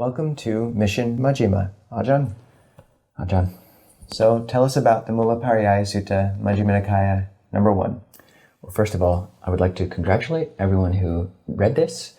Welcome to Mission Majjhima. Ajahn. Ajahn. So tell us about the Mūlapariyāya Sutta, Majjhima Nikaya, number 1. Well, first of all, I would like to congratulate everyone who read this.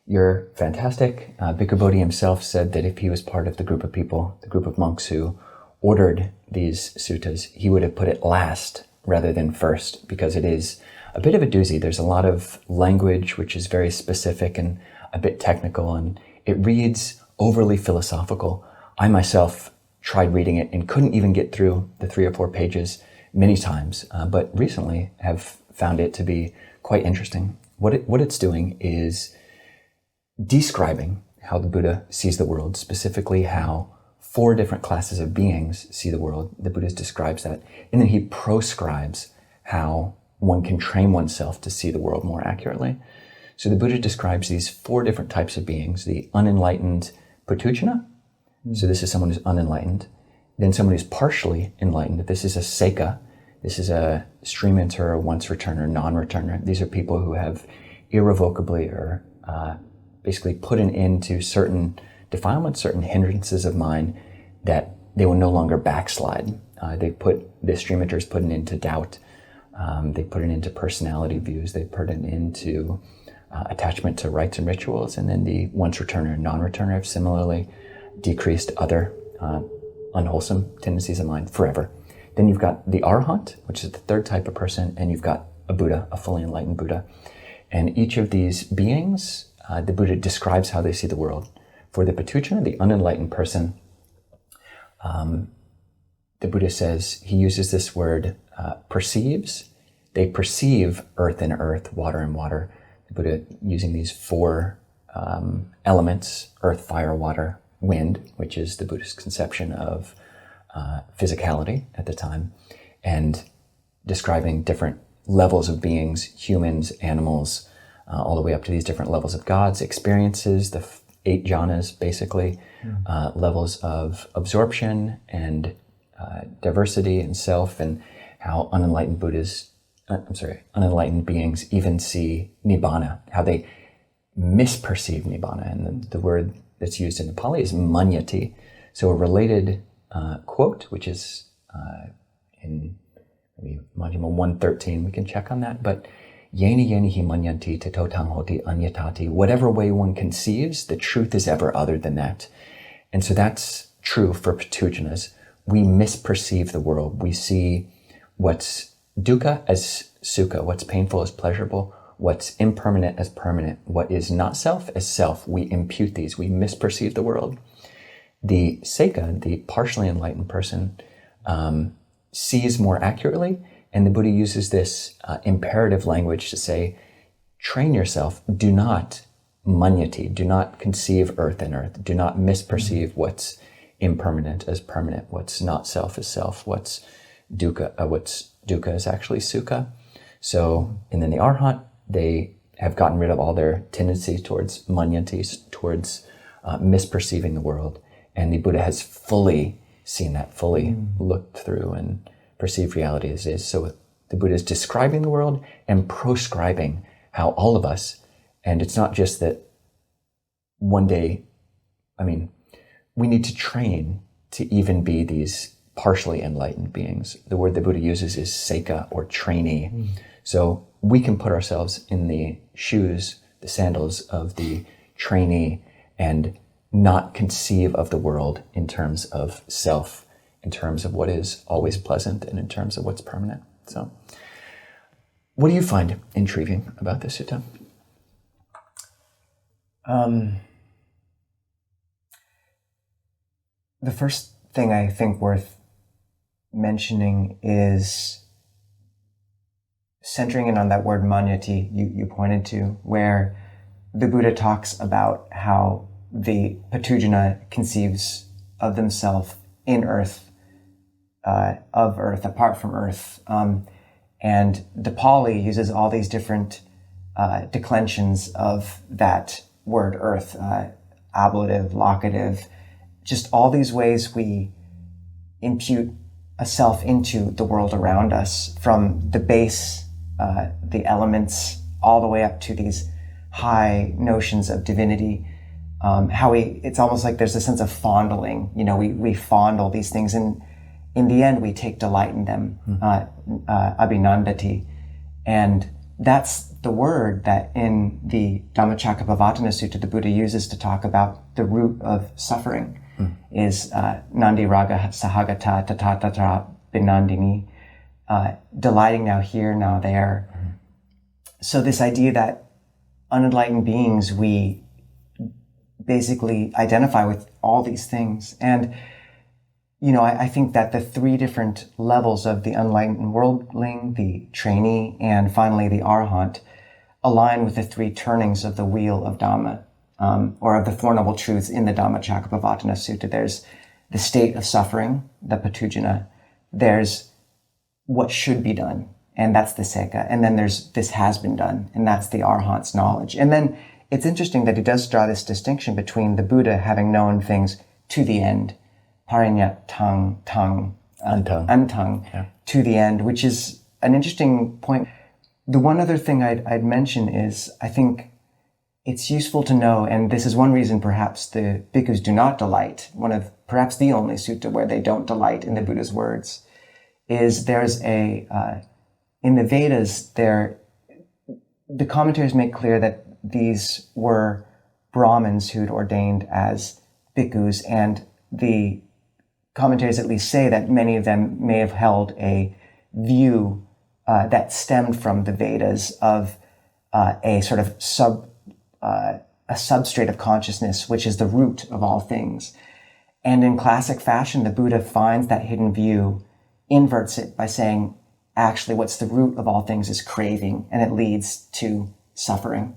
You're fantastic. Bhikkhu Bodhi himself said that if he was part of the group of people, the group of monks who ordered these suttas, he would have put it last rather than first, because it is a bit of a doozy. There's a lot of language which is very specific and a bit technical, and it reads overly philosophical. I myself tried reading it and couldn't even get through the 3 or 4 pages many times, but recently have found it to be quite interesting. What it's doing is describing how the Buddha sees the world, specifically how 4 different classes of beings see the world. The Buddha describes that, and then he proscribes how one can train oneself to see the world more accurately. So the Buddha describes these 4 different types of beings: the unenlightened Puthujjana. So this is someone who's unenlightened. Then someone who's partially enlightened. This is a Seka. This is a stream enter, once returner, non-returner. These are people who have irrevocably or basically put an end to certain defilements, certain hindrances of mind that they will no longer backslide. The stream enters put an end to doubt. They put an end to personality views. They put an end to attachment to rites and rituals. And then the once returner and non-returner have similarly decreased other unwholesome tendencies of mind forever. Then you've got the Arahant, which is the 3rd type of person, and you've got a Buddha, a fully enlightened Buddha. And each of these beings, the Buddha describes how they see the world. For the Puthujjana, the unenlightened person, the Buddha says, he uses this word, perceives. They perceive earth and earth, water and water. The Buddha using these 4 elements, earth, fire, water, wind, which is the Buddhist conception of physicality at the time, and describing different levels of beings, humans, animals, all the way up to these different levels of gods, experiences, the 8 jhanas, basically, levels of absorption and diversity and self, and how unenlightened beings even see nibbana, how they misperceive nibbana. And the word that's used in the Pali is manyati. So a related quote, which is in maybe Majjhima 113, we can check on that, but yeni yeni hi manyanti tato tam hoti anyatati. Whatever way one conceives, the truth is ever other than that. And so that's true for Puthujjanas. We misperceive the world. We see what's dukkha as sukha, what's painful as pleasurable, what's impermanent as permanent, what is not self as self. We impute these. We misperceive the world. The Seka, the partially enlightened person, sees more accurately, and the Buddha uses this imperative language to say, train yourself, do not manyati, do not conceive earth and earth, do not misperceive what's impermanent as permanent, what's not self as self, what's dukkha is actually sukha. So, and then the Arhat, they have gotten rid of all their tendencies towards manyantis, towards misperceiving the world. And the Buddha has fully seen that, fully looked through and perceived reality as is. So the Buddha is describing the world and proscribing how all of us, and it's not just that one day, we need to train to even be these partially enlightened beings. The word the Buddha uses is seka, or trainee. So we can put ourselves in the shoes, the sandals of the trainee, and not conceive of the world in terms of self, in terms of what is always pleasant, and in terms of what's permanent. So what do you find intriguing about this sutta? The first thing I think worth mentioning is centering in on that word manyati you pointed to, where the Buddha talks about how the Puthujjana conceives of themselves in earth, of earth, apart from earth. And the Pali uses all these different declensions of that word earth, ablative, locative, just all these ways we impute a self into the world around us, from the base, the elements, all the way up to these high notions of divinity. it's almost like there's a sense of fondling. We fondle these things, and in the end, we take delight in them, abhinandati. And that's the word that in the Dhammacakkappavattana Sutta the Buddha uses to talk about the root of suffering, is nandi raga sahagata tatatatra binandini, delighting now here, now there. So this idea that unenlightened beings, we basically identify with all these things. And I think that the three different levels of the enlightened worldling, the trainee, and finally the arahant align with the three turnings of the wheel of Dhamma, or of the Four Noble Truths in the Dhammacakkappavattana Sutta. There's the state of suffering, the patujana. There's what should be done, and that's the seka. And then there's this has been done, and that's the arahant's knowledge. And then it's interesting that he does draw this distinction between the Buddha having known things to the end, parinyatang, untung, yeah, to the end, which is an interesting point. The one other thing I'd mention is, I think it's useful to know, and this is one reason perhaps the bhikkhus do not delight, one of perhaps the only sutta where they don't delight in the Buddha's words, is there's in the Vedas, the commentaries make clear that these were Brahmins who'd ordained as bhikkhus, and the commentaries at least say that many of them may have held a view that stemmed from the Vedas of a sort of a substrate of consciousness, which is the root of all things. And in classic fashion, the Buddha finds that hidden view, inverts it by saying, actually, what's the root of all things is craving, and it leads to suffering.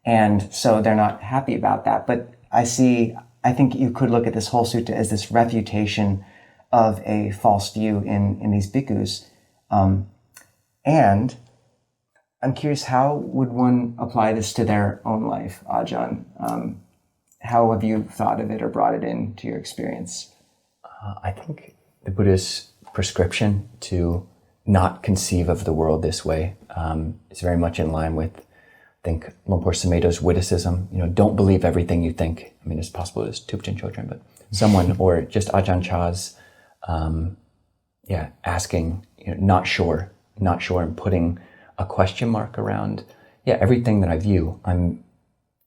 And so they're not happy about that. But I think you could look at this whole sutta as this refutation of a false view in these bhikkhus. And I'm curious, how would one apply this to their own life, Ajahn? How have you thought of it or brought it into your experience? I think the Buddha's prescription to not conceive of the world this way is very much in line with, I think, Lumpur Sumedho's witticism. Don't believe everything you think. I mean, it's possible it's Thupchen Chodron, but someone, or just Ajahn Chah's, asking, not sure, and putting a question mark around, everything that I view,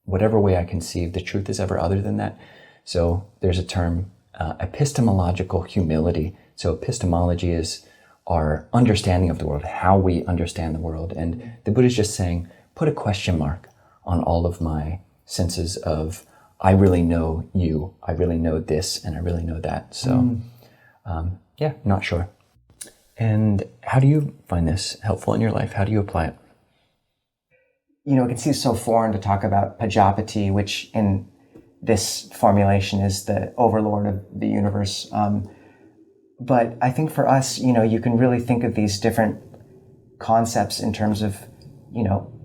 whatever way I conceive, the truth is ever other than that. So there's a term, epistemological humility. So epistemology is our understanding of the world, how we understand the world. And the Buddha is just saying, put a question mark on all of my senses of, I really know you, I really know this, and I really know that. So, not sure. And how do you find this helpful in your life? How do you apply it? It can seem so foreign to talk about Pajapati, which in this formulation is the overlord of the universe. But I think for us, you can really think of these different concepts in terms of,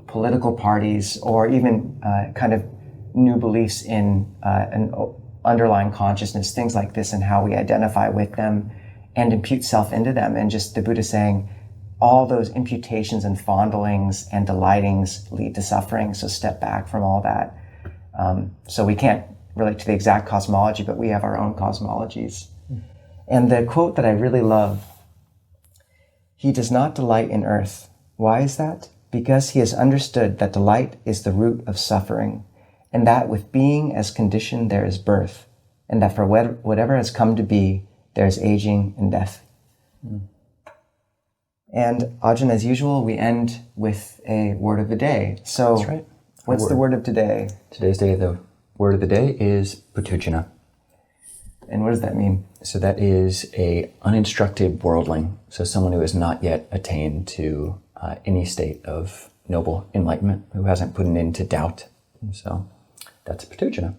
political parties, or even kind of new beliefs in an underlying consciousness, things like this, and how we identify with them and impute self into them. And just the Buddha saying, all those imputations and fondlings and delightings lead to suffering, so step back from all that. So we can't relate to the exact cosmology, but we have our own cosmologies. And the quote that I really love, he does not delight in earth. Why is that? Because he has understood that delight is the root of suffering, and that with being as condition there is birth, and that for whatever has come to be, there is aging and death. And Ajahn, as usual, we end with a word of the day. So that's right. What's the word of today? Today's day, the word of the day is patujana. And what does that mean? So that is a uninstructed worldling, so someone who has not yet attained to any state of noble enlightenment, who hasn't put an end to doubt. And so that's patujana.